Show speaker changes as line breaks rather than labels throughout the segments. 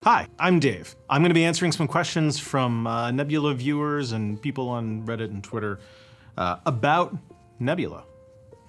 Hi, I'm Dave. I'm going to be answering some questions from Nebula viewers and people on Reddit and Twitter about Nebula.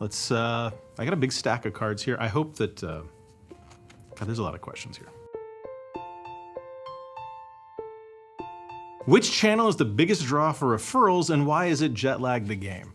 I got a big stack of cards here. I hope that, God, there's a lot of questions here. Which channel is the biggest draw for referrals and why is it Jetlag the game?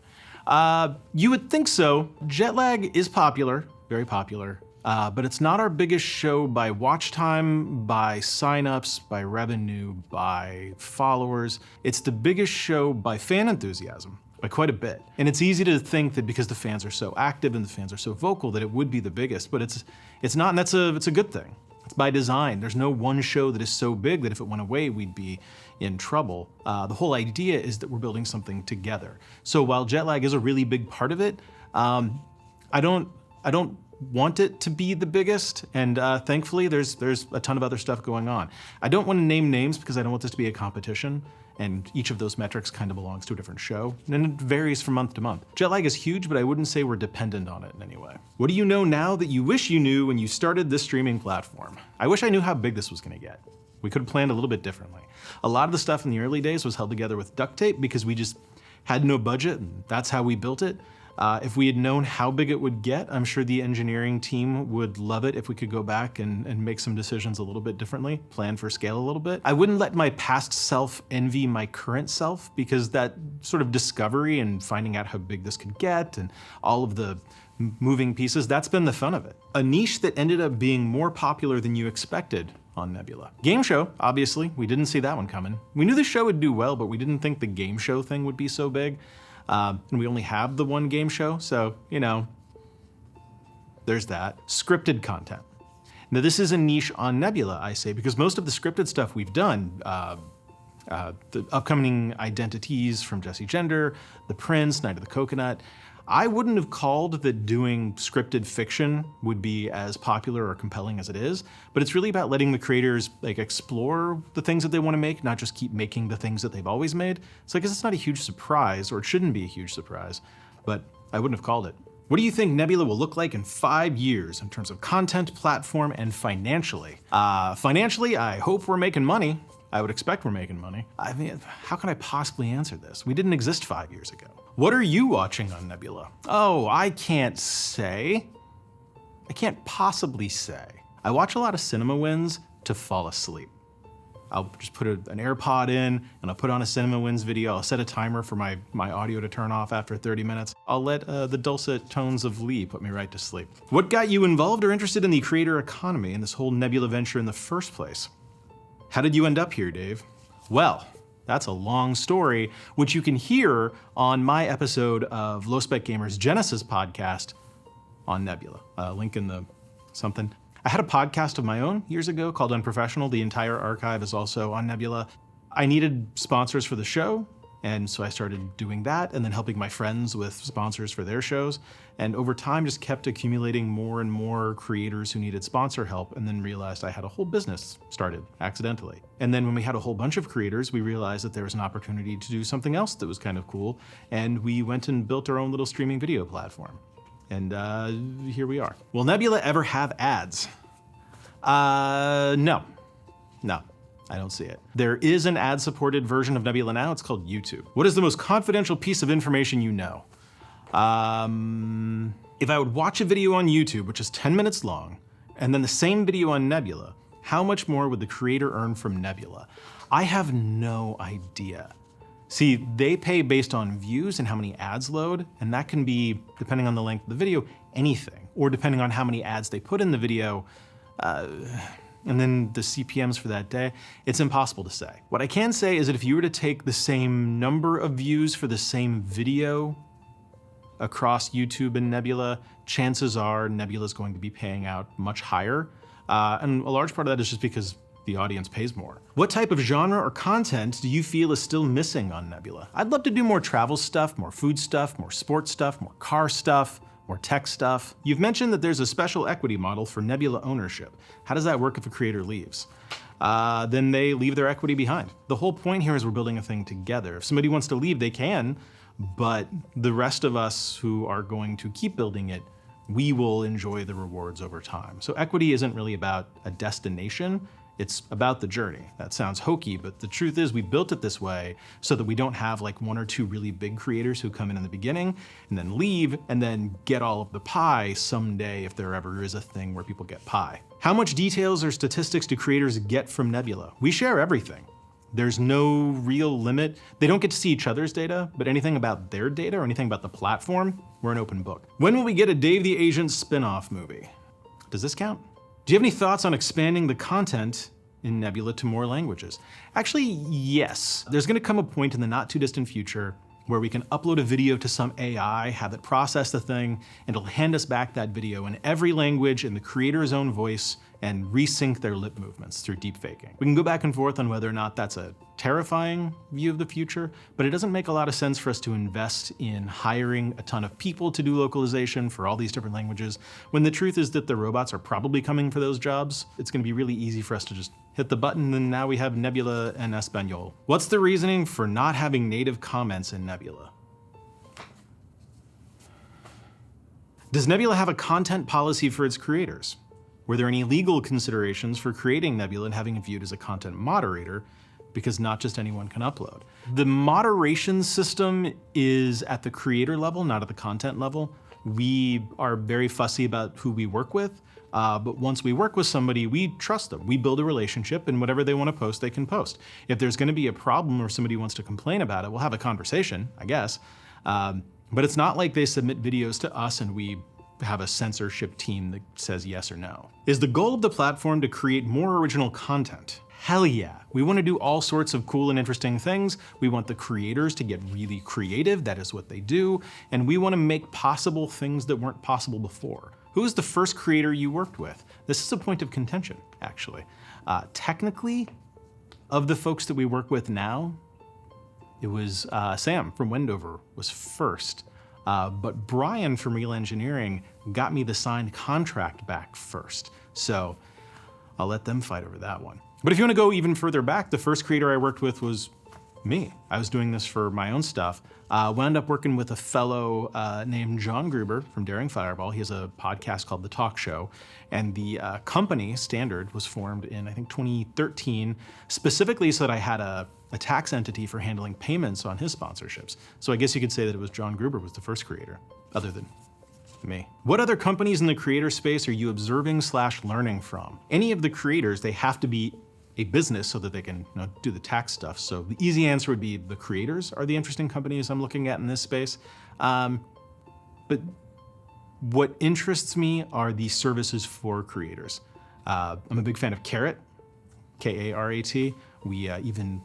You would think so. Jetlag is popular, very popular. But it's not our biggest show by watch time, by signups, by revenue, by followers. It's the biggest show by fan enthusiasm, by quite a bit. And it's easy to think that because the fans are so active and the fans are so vocal that it would be the biggest, but it's not, and it's a good thing. It's by design. There's no one show that is so big that if it went away, we'd be in trouble. The whole idea is that we're building something together. So while Jetlag is a really big part of it, I don't want it to be the biggest, and thankfully there's a ton of other stuff going on. I don't want to name names because I don't want this to be a competition, and each of those metrics kind of belongs to a different show, and it varies from month to month. Jetlag is huge, but I wouldn't say we're dependent on it in any way. What do you know now that you wish you knew when you started this streaming platform? I wish I knew how big this was going to get. We could have planned a little bit differently. A lot of the stuff in the early days was held together with duct tape because we just had no budget, and that's how we built it. If we had known how big it would get, I'm sure the engineering team would love it if we could go back and make some decisions a little bit differently, plan for scale a little bit. I wouldn't let my past self envy my current self, because that sort of discovery and finding out how big this could get and all of the moving pieces, that's been the fun of it. A niche that ended up being more popular than you expected on Nebula. Game show, obviously, we didn't see that one coming. We knew the show would do well, but we didn't think the game show thing would be so big. And we only have the one game show, so, you know, there's that. Scripted content. Now this is a niche on Nebula, I say, because most of the scripted stuff we've done, the upcoming Identities from Jesse Gender, The Prince, Night of the Coconut, I wouldn't have called that doing scripted fiction would be as popular or compelling as it is, but it's really about letting the creators explore the things that they want to make, not just keep making the things that they've always made. So I guess it's not a huge surprise, or it shouldn't be a huge surprise, but I wouldn't have called it. What do you think Nebula will look like in 5 years in terms of content, platform, and financially? Financially, I hope we're making money. I would expect we're making money. I mean, how can I possibly answer this? We didn't exist 5 years ago. What are you watching on Nebula? Oh, I can't say. I can't possibly say. I watch a lot of Cinema Wins to fall asleep. I'll just put an AirPod in and I'll put on a Cinema Wins video. I'll set a timer for my audio to turn off after 30 minutes. I'll let the dulcet tones of Lee put me right to sleep. What got you involved or interested in the creator economy and this whole Nebula venture in the first place? How did you end up here, Dave? Well, that's a long story, which you can hear on my episode of Low Spec Gamer's Genesis podcast on Nebula. Link in the something. I had a podcast of my own years ago called Unprofessional. The entire archive is also on Nebula. I needed sponsors for the show, and so I started doing that and then helping my friends with sponsors for their shows. And over time, just kept accumulating more and more creators who needed sponsor help, and then realized I had a whole business started accidentally. And then when we had a whole bunch of creators, we realized that there was an opportunity to do something else that was kind of cool. And we went and built our own little streaming video platform. And here we are. Will Nebula ever have ads? No. I don't see it. There is an ad-supported version of Nebula now. It's called YouTube. What is the most confidential piece of information you know? If I would watch a video on YouTube, which is 10 minutes long, and then the same video on Nebula, how much more would the creator earn from Nebula? I have no idea. See, they pay based on views and how many ads load, and that can be, depending on the length of the video, anything, or depending on how many ads they put in the video, and then the CPMs for that day, it's impossible to say. What I can say is that if you were to take the same number of views for the same video across YouTube and Nebula, chances are Nebula is going to be paying out much higher. And a large part of that is just because the audience pays more. What type of genre or content do you feel is still missing on Nebula? I'd love to do more travel stuff, more food stuff, more sports stuff, more car stuff, more tech stuff. You've mentioned that there's a special equity model for Nebula ownership. How does that work if a creator leaves? Then they leave their equity behind. The whole point here is we're building a thing together. If somebody wants to leave, they can, but the rest of us who are going to keep building it, we will enjoy the rewards over time. So equity isn't really about a destination, It's about the journey. That sounds hokey, but the truth is we built it this way so that we don't have like one or two really big creators who come in the beginning and then leave and then get all of the pie someday if there ever is a thing where people get pie. How much details or statistics do creators get from Nebula? We share everything. There's no real limit. They don't get to see each other's data, but anything about their data or anything about the platform, we're an open book. When will we get a Dave the Agent spin-off movie? Does this count? Do you have any thoughts on expanding the content in Nebula to more languages? Actually, yes. There's gonna come a point in the not too distant future where we can upload a video to some AI, have it process the thing, and it'll hand us back that video in every language in the creator's own voice and resync their lip movements through deepfaking. We can go back and forth on whether or not that's a terrifying view of the future, but it doesn't make a lot of sense for us to invest in hiring a ton of people to do localization for all these different languages, when the truth is that the robots are probably coming for those jobs. It's gonna be really easy for us to just hit the button and now we have Nebula and Espanol. What's the reasoning for not having native comments in Nebula? Does Nebula have a content policy for its creators? Were there any legal considerations for creating Nebula and having it viewed as a content moderator, because not just anyone can upload? The moderation system is at the creator level, not at the content level. We are very fussy about who we work with, but once we work with somebody, we trust them. We build a relationship, and whatever they want to post, they can post. If there's going to be a problem or somebody wants to complain about it, we'll have a conversation, I guess. But it's not like they submit videos to us and we have a censorship team that says yes or no. Is the goal of the platform to create more original content? Hell yeah. We want to do all sorts of cool and interesting things. We want the creators to get really creative. That is what they do. And we want to make possible things that weren't possible before. Who was the first creator you worked with? This is a point of contention, actually. Technically, of the folks that we work with now, it was Sam from Wendover was first. But Brian from Real Engineering got me the signed contract back first. So I'll let them fight over that one. But if you want to go even further back, the first creator I worked with was me. I was doing this for my own stuff. Wound up working with a fellow named John Gruber from Daring Fireball. He has a podcast called The Talk Show. And the company, Standard, was formed in, I think, 2013, specifically so that I had a tax entity for handling payments on his sponsorships. So I guess you could say that it was John Gruber was the first creator, other than me. What other companies in the creator space are you observing/learning from? Any of the creators, they have to be a business so that they can do the tax stuff. So the easy answer would be the creators are the interesting companies I'm looking at in this space. But what interests me are the services for creators. I'm a big fan of Carrot, K-A-R-A-T. We even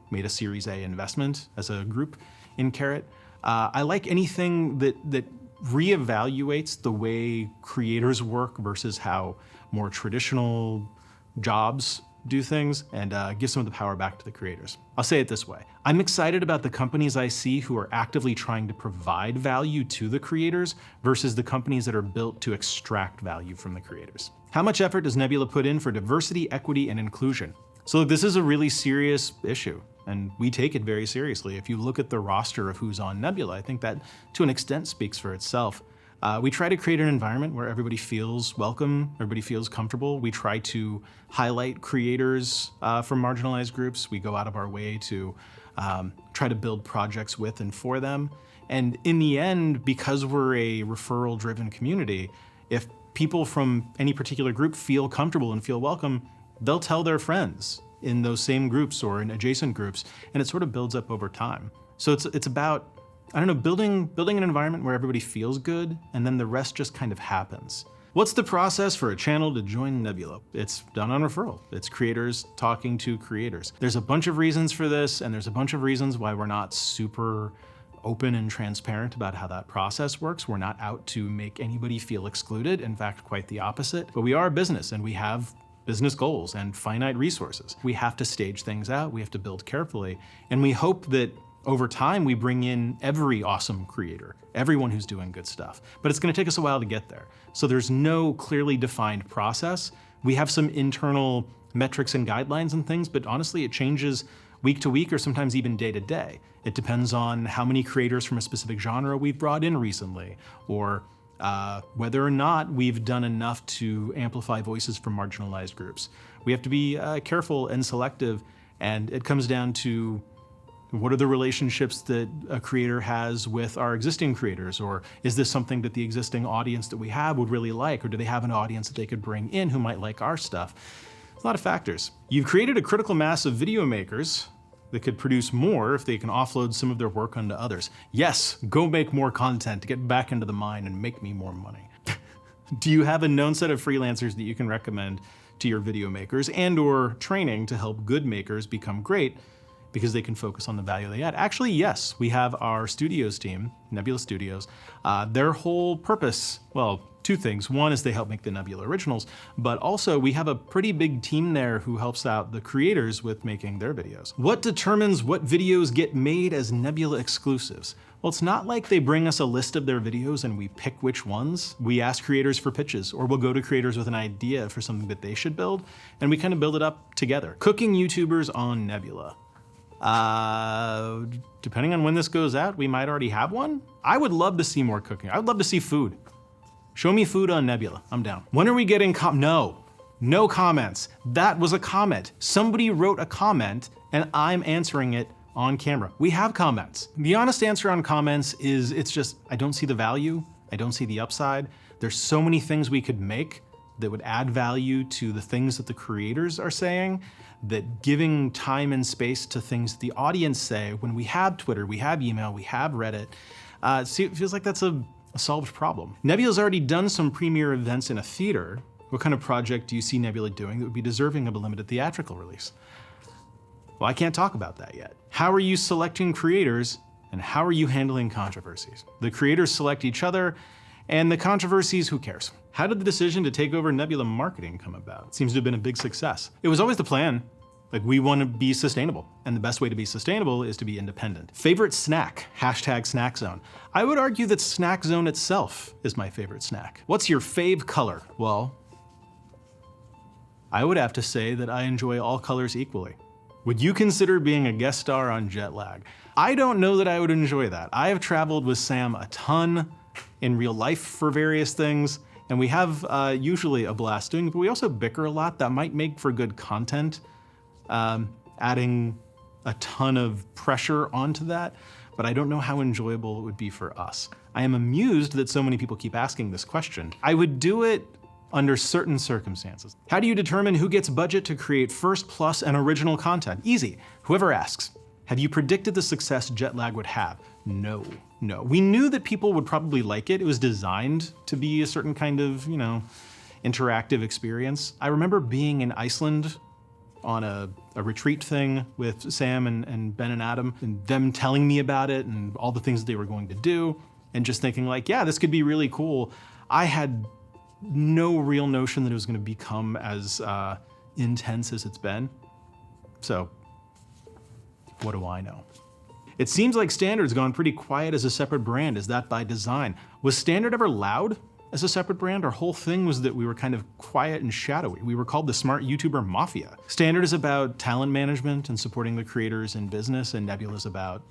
made a Series A investment as a group in Carrot. I like anything that reevaluates the way creators work versus how more traditional jobs do things, and give some of the power back to the creators. I'll say it this way. I'm excited about the companies I see who are actively trying to provide value to the creators versus the companies that are built to extract value from the creators. How much effort does Nebula put in for diversity, equity, and inclusion? So this is a really serious issue, and we take it very seriously. If you look at the roster of who's on Nebula, I think that to an extent speaks for itself. We try to create an environment where everybody feels welcome, everybody feels comfortable. We try to highlight creators from marginalized groups. We go out of our way to try to build projects with and for them. And in the end, because we're a referral-driven community, if people from any particular group feel comfortable and feel welcome, they'll tell their friends in those same groups or in adjacent groups, and it sort of builds up over time. So it's about, I don't know, building an environment where everybody feels good, and then the rest just kind of happens. What's the process for a channel to join Nebula? It's done on referral. It's creators talking to creators. There's a bunch of reasons for this, and there's a bunch of reasons why we're not super open and transparent about how that process works. We're not out to make anybody feel excluded. In fact, quite the opposite. But we are a business, and we have business goals and finite resources. We have to stage things out. We have to build carefully. And we hope that over time, we bring in every awesome creator, everyone who's doing good stuff. But it's gonna take us a while to get there. So there's no clearly defined process. We have some internal metrics and guidelines and things, but honestly, it changes week to week or sometimes even day to day. It depends on how many creators from a specific genre we've brought in recently, or whether or not we've done enough to amplify voices from marginalized groups. We have to be careful and selective, and it comes down to what are the relationships that a creator has with our existing creators, or is this something that the existing audience that we have would really like, or do they have an audience that they could bring in who might like our stuff? There's a lot of factors. You've created a critical mass of video makers that could produce more if they can offload some of their work onto others. Yes, go make more content to get back into the mine and make me more money. Do you have a known set of freelancers that you can recommend to your video makers and or training to help good makers become great because they can focus on the value they add? Actually, yes, we have our studios team, Nebula Studios. Their whole purpose, well, two things. One is they help make the Nebula originals, but also we have a pretty big team there who helps out the creators with making their videos. What determines what videos get made as Nebula exclusives? Well, it's not like they bring us a list of their videos and we pick which ones. We ask creators for pitches, or we'll go to creators with an idea for something that they should build, and we kind of build it up together. Cooking YouTubers on Nebula. Depending on when this goes out, we might already have one. I would love to see more cooking. I would love to see food. Show me food on Nebula, I'm down. When are we getting no comments. That was a comment. Somebody wrote a comment and I'm answering it on camera. We have comments. The honest answer on comments is it's just, I don't see the value. I don't see the upside. There's so many things we could make that would add value to the things that the creators are saying, that giving time and space to things the audience say, when we have Twitter, we have email, we have Reddit, it feels like that's a solved problem. Nebula's already done some premiere events in a theater. What kind of project do you see Nebula doing that would be deserving of a limited theatrical release? Well, I can't talk about that yet. How are you selecting creators, and how are you handling controversies? The creators select each other, and the controversies, who cares? How did the decision to take over Nebula marketing come about? It seems to have been a big success. It was always the plan. Like, we want to be sustainable, and the best way to be sustainable is to be independent. Favorite snack? Hashtag snack zone. I would argue that snack zone itself is my favorite snack. What's your fave color? Well, I would have to say that I enjoy all colors equally. Would you consider being a guest star on Jetlag? I don't know that I would enjoy that. I have traveled with Sam a ton in real life for various things, and we have usually a blast doing it, but we also bicker a lot. That might make for good content. Adding a ton of pressure onto that, but I don't know how enjoyable it would be for us. I am amused that so many people keep asking this question. I would do it under certain circumstances. How do you determine who gets budget to create first plus and original content? Easy, whoever asks. Have you predicted the success Jetlag would have? No. We knew that people would probably like it. It was designed to be a certain kind of, interactive experience. I remember being in Iceland on a retreat thing with Sam and Ben and Adam, and them telling me about it and all the things that they were going to do, and just thinking like, yeah, this could be really cool. I had no real notion that it was going to become as intense as it's been. So, what do I know? It seems like Standard's gone pretty quiet as a separate brand. Is that by design? Was Standard ever loud as a separate brand? Our whole thing was that we were kind of quiet and shadowy. We were called the Smart YouTuber Mafia. Standard is about talent management and supporting the creators in business, and Nebula is about,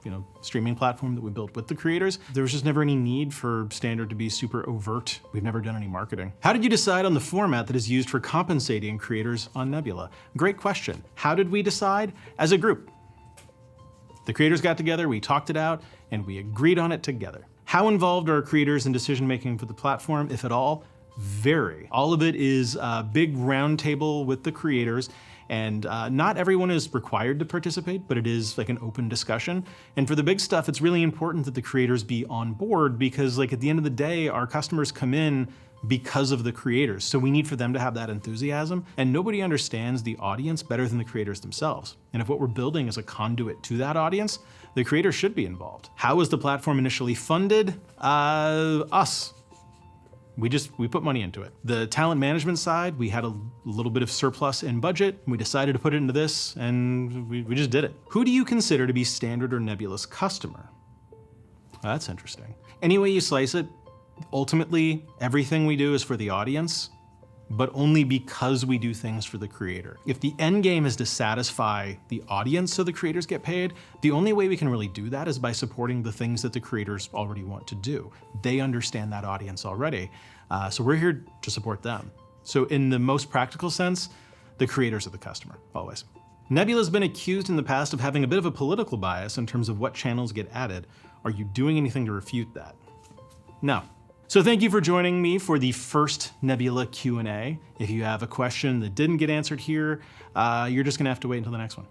streaming platform that we built with the creators. There was just never any need for Standard to be super overt. We've never done any marketing. How did you decide on the format that is used for compensating creators on Nebula? Great question. How did we decide? As a group. The creators got together, we talked it out, and we agreed on it together. How involved are creators in decision-making for the platform, if at all? Very. All of it is a big round table with the creators, and not everyone is required to participate, but it is like an open discussion. And for the big stuff, it's really important that the creators be on board because at the end of the day, our customers come in because of the creators. So we need for them to have that enthusiasm, and nobody understands the audience better than the creators themselves. And if what we're building is a conduit to that audience, the creators should be involved. How was the platform initially funded? Us. We put money into it. The talent management side, we had a little bit of surplus in budget. We decided to put it into this, and we just did it. Who do you consider to be Standard or Nebula's customer? That's interesting. Any way you slice it, ultimately, everything we do is for the audience. but only because we do things for the creator. If the end game is to satisfy the audience so the creators get paid, the only way we can really do that is by supporting the things that the creators already want to do. They understand that audience already, so we're here to support them. So in the most practical sense, the creators are the customer, always. Nebula's been accused in the past of having a bit of a political bias in terms of what channels get added. Are you doing anything to refute that? No. So thank you for joining me for the first Nebula Q&A. If you have a question that didn't get answered here, you're just gonna have to wait until the next one.